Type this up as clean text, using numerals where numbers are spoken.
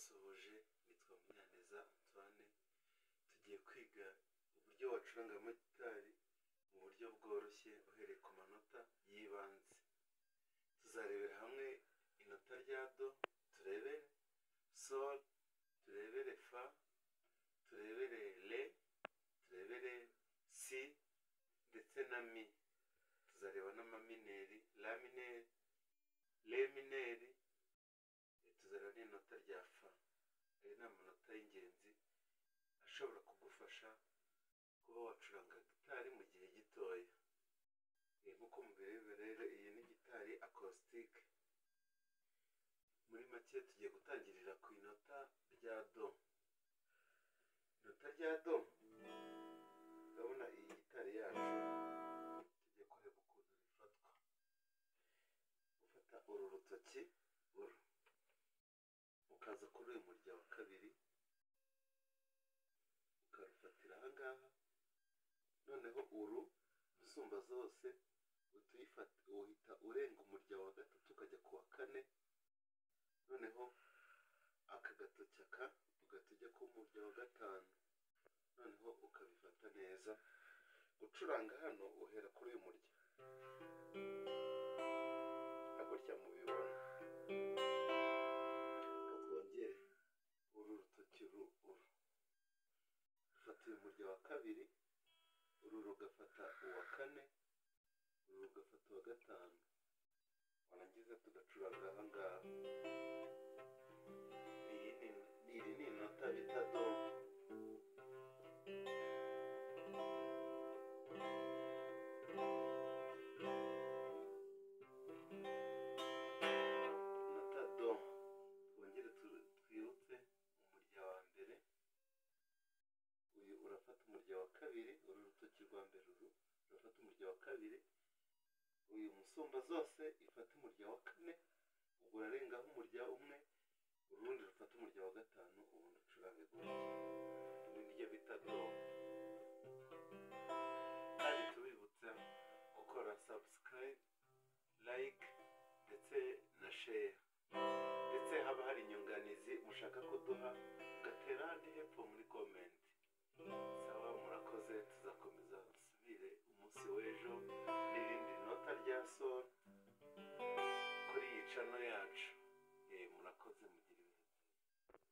ndabasuhuje, nitwa Munyaneza Antoine. Tugiye kwiga uburyo wacurangamo gitari mu buryo bworoshye uhereye ku manota y'ibanze. Tuzarebera hamwe inota rya do, turebere sol, turebere fa, turebere re, turebere si ndetse na mi. Tuzareba n'amamineri, la mineri, re mineri, tuzareba n'inota rya fa. Aya ni amanota y'ingenzi ashobora kugufasha kuba wacuranga gitari mu gihe gitoya. Nk'uko mubireba rero, iyi ni gitari acoustic. Muri make tugiye gutangirira ku inota rya do. Inota rya do, urabona iyi gitari yacu, tugiye kureba ukuntu rifatwa. Ufata uru rutoki, uru, ukaza kuri uyu murya wa kabiri, ukarufatira ahangaha. Noneho uru usumba zose uhita urenga umurya wa gatatu ukajya ku wa kane. Noneho aka gatoki aka ugahita ujya ku murya wa gatanu. Noneho ukabifata neza. Gucuranga hano uhera kuri uyu murya, hakurya mubibona. Twongere uru rutoki, uru ufata uyu murya wa kabiri, uru rugafata uwa kane, uru rugafata uwa gatanu. Warangiza tugacuranga ahangaha. Iri ni inota bita do. Inota do. Twongere twibutse umurya wa mbere. Uyu urafata umurya wa kabiri, uru rutoki rwa mbere uru urafata umurya wa kabiri. Uyu musumba zose ifata umurya wa kane, ubwo urarengaho umurya umwe, urundi rufata umurya wa gatanu, ubundi ucurange gutya. Ibi niryo bita do. Kandi tubibutsa gukora subscribe, like ndetse na share. Ndetse haba hari inyunganizi mushaka kuduha, ugatera handi hepfo muri comment. Sawa, murakoze. Tuzakomeza dusubire umunsi w'ejo n'irindi nota rya sol kuri iyi channel yacu.